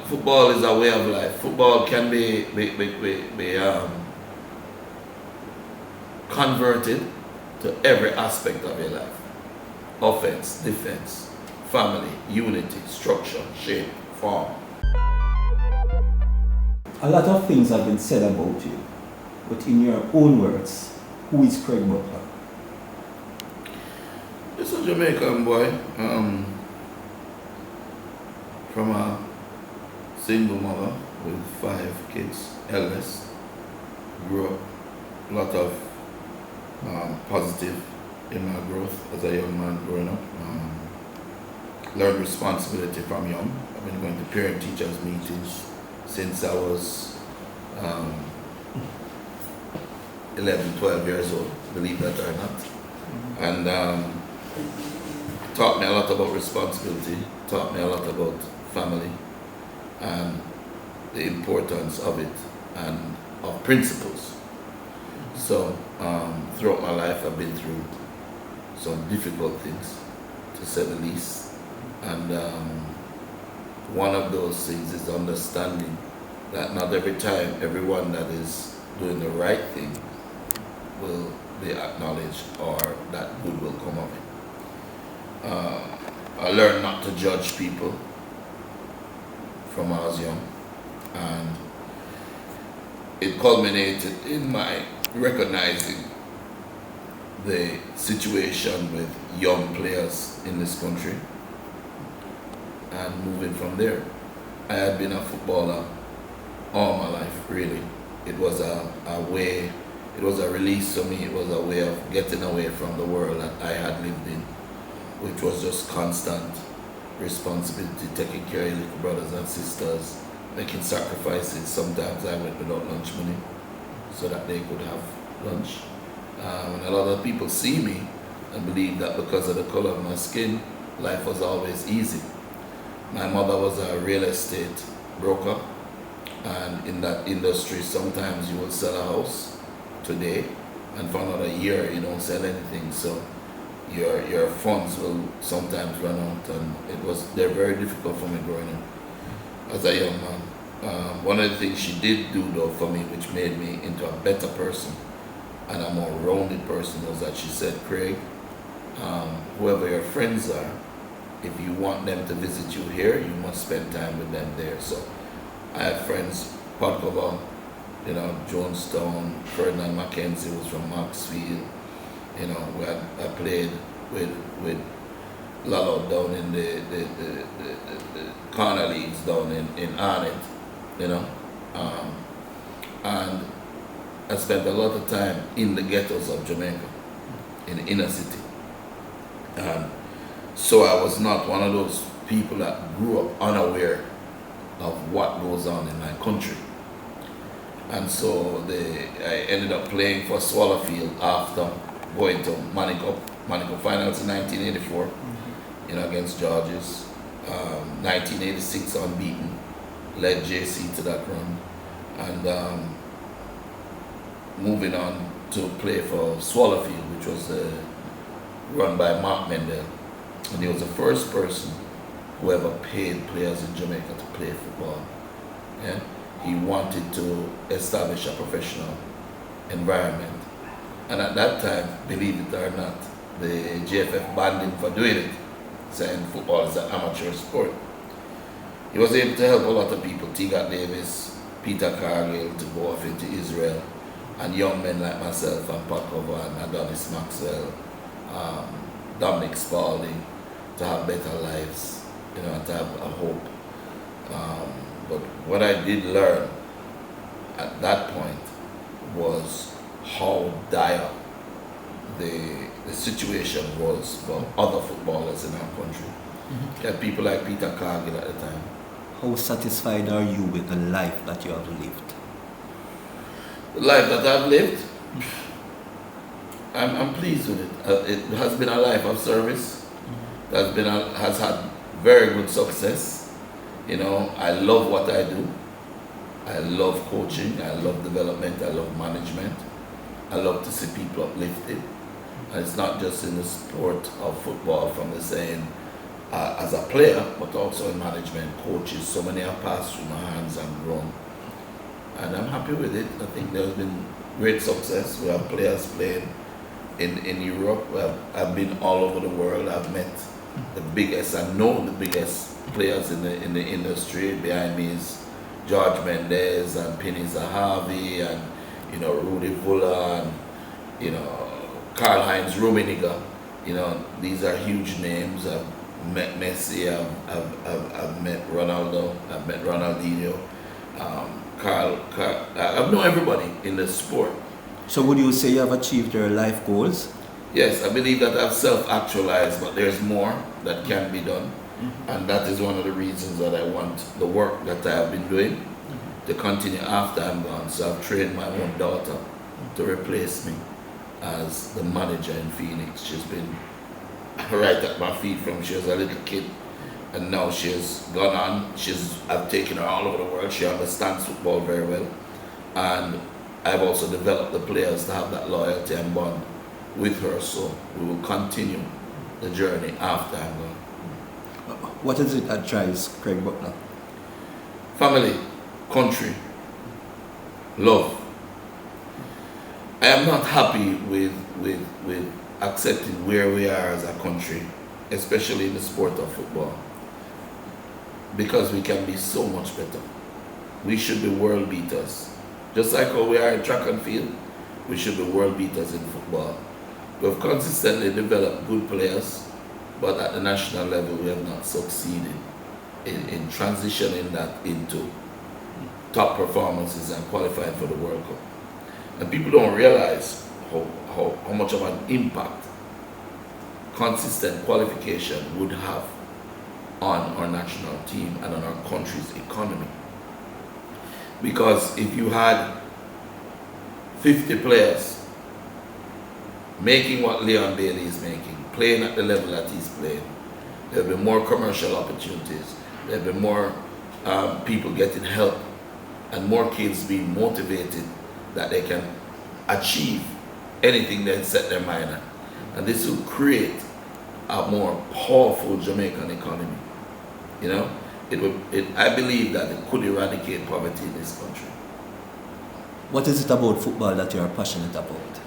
football is a way of life. Football can be converted to every aspect of your life. Offense, defense, family, unity, structure, shape, form. A lot of things have been said about you, but in your own words, who is Craig Butler? It's a Jamaican boy from a single mother with 5 kids, eldest. Grew up a lot of positive in my growth as a young man growing up. Learned responsibility from young. I've been going to parent teachers meetings since I was 11, 12 years old, believe that or not. And taught me a lot about responsibility, taught me a lot about family and the importance of it and of principles. So throughout my life I've been through some difficult things, to say the least. And one of those things is understanding that not every time everyone that is doing the right thing will be acknowledged or that good will come of it. I learned not to judge people from I was young, and it culminated in my recognizing the situation with young players in this country and moving from there. I had been a footballer all my life, really. It was a way, it was a release for me, it was a way of getting away from the world that I had lived in, which was just constant responsibility, taking care of your little brothers and sisters, making sacrifices. Sometimes I went without lunch money so that they could have lunch. And a lot of people see me and believe that because of the color of my skin, life was always easy. My mother was a real estate broker, and in that industry sometimes you will sell a house today and for another year you don't sell anything, so your funds will sometimes run out, and they're very difficult for me growing up as a young man. One of the things she did do though for me, which made me into a better person and a more rounded person, was that she said, Craig, whoever your friends are, if you want them to visit you here, you must spend time with them there. So I had friends, Podcover, Jonestown, Ferdinand Mackenzie was from Maxfield. I played with Lalo down in the corner leagues down in Arnett, and I spent a lot of time in the ghettos of Jamaica, in the inner city. And so I was not one of those people that grew up unaware of what goes on in my country. And so I ended up playing for Swallowfield after going to Manico finals in 1984, against Georges. 1986 unbeaten, led JC to that run, and moving on to play for Swallowfield, which was run by Mark Mendel. And he was the first person who ever paid players in Jamaica to play football. Yeah? He wanted to establish a professional environment. And at that time, believe it or not, the JFF banned him for doing it, saying football is an amateur sport. He was able to help a lot of people, T.Got Davis, Peter Cargill, to go off into Israel, and young men like myself and Podcover and Adonis Maxwell, Dominic Spalding, to have better lives, and to have a hope. But what I did learn at that point was how dire the situation was for other footballers in our country. You had people like Peter Cargill at the time. How satisfied are you with the life that you have lived? The life that I've lived, I'm pleased with it. It has been a life of service. Has had very good success. I love what I do. I love coaching. I love development. I love management. I love to see people uplifted. And it's not just in the sport of football, from the saying, as a player, but also in management, coaches. So many have passed through my hands and grown. And I'm happy with it. I think there's been great success. We have players playing in Europe. I've been all over the world. I've met the biggest, I know the biggest players in the industry. Behind me is George Mendes and Penny Zahavi and Rudy Vuller and Karl-Heinz Rummenigge. These are huge names. I've met Messi, I've met Ronaldo, I've met Ronaldinho, I've known everybody in the sport. So would you say you have achieved your life goals? Yes, I believe that I've self-actualized, but there's more that can be done. And that is one of the reasons that I want the work that I have been doing to continue after I'm gone. So I've trained my own daughter to replace me as the manager in Phoenix. She's been right at my feet from she was a little kid, and now she's gone on. I've taken her all over the world. She understands football very well, and I've also developed the players to have that loyalty and bond with her. So we will continue the journey after I'm gone. What is it that drives Craig Butler? Family, country, love. I am not happy with accepting where we are as a country, especially in the sport of football, because we can be so much better. We should be world beaters. Just like how we are in track and field, we should be world beaters in football. We've consistently developed good players, but at the national level we have not succeeded in transitioning that into top performances and qualifying for the World Cup. And people don't realize how much of an impact consistent qualification would have on our national team and on our country's economy. Because if you had 50 players making what Leon Bailey is making, playing at the level that he's playing, there'll be more commercial opportunities, there'll be more people getting help, and more kids being motivated that they can achieve anything they set their mind on. And this will create a more powerful Jamaican economy. I believe that it could eradicate poverty in this country. What is it about football that you are passionate about?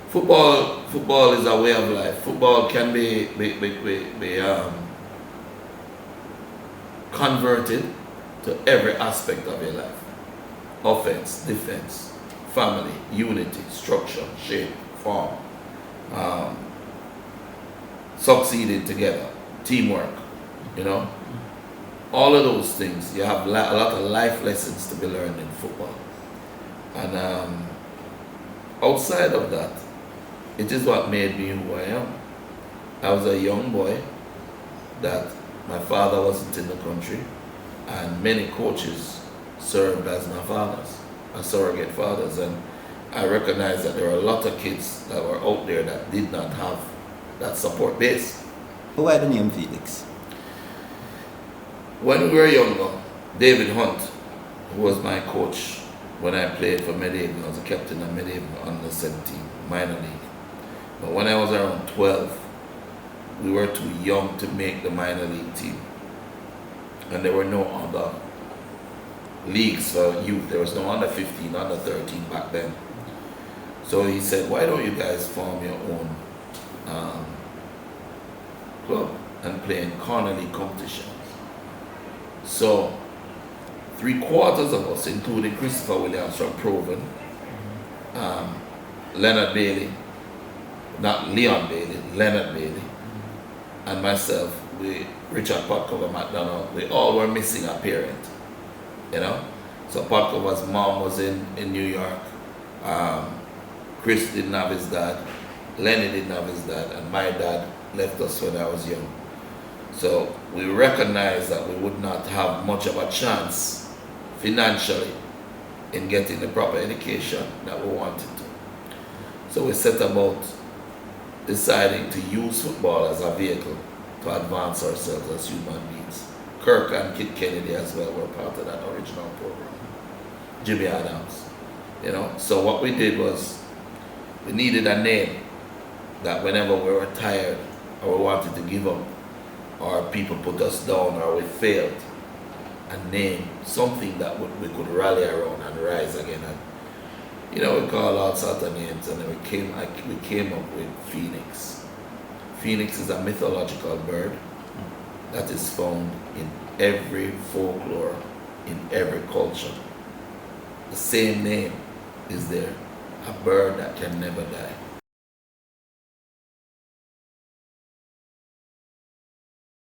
Football is a way of life. Football can be converted to every aspect of your life. Offense, defense, family, unity, structure, shape, form, succeeding together, teamwork, all of those things. You have a lot of life lessons to be learned in football. And outside of that, it is what made me who I am. I was a young boy that my father wasn't in the country, and many coaches served as my fathers, as surrogate fathers, and I recognized that there were a lot of kids that were out there that did not have that support base. Why the name Felix? When we were younger, David Hunt, who was my coach when I played for Medhaven, I was a captain of Medhaven under 17 minor league. But when I was around 12, we were too young to make the minor league team. And there were no other leagues for youth. There was no under 15, under 13 back then. So he said, why don't you guys form your own club and play in corner league competitions? So 3/4 of us, including Christopher Williams from Proven, Leonard Bailey, not Leon Bailey, Leonard Bailey, and myself, Richard Potcover McDonald, we all were missing a parent, So Potcover's mom was in New York, Chris didn't have his dad, Lenny didn't have his dad, and my dad left us when I was young. So we recognized that we would not have much of a chance financially in getting the proper education that we wanted to. So we set about deciding to use football as a vehicle to advance ourselves as human beings. Kirk and Kit Kennedy as well were part of that original program. Jimmy Adams, So what we did was we needed a name that whenever we were tired or we wanted to give up or people put us down or we failed, and name something that we could rally around and rise again. And we call all sorts of names, and then we came up with Phoenix. Phoenix is a mythological bird that is found in every folklore, in every culture. The same name is there, a bird that can never die.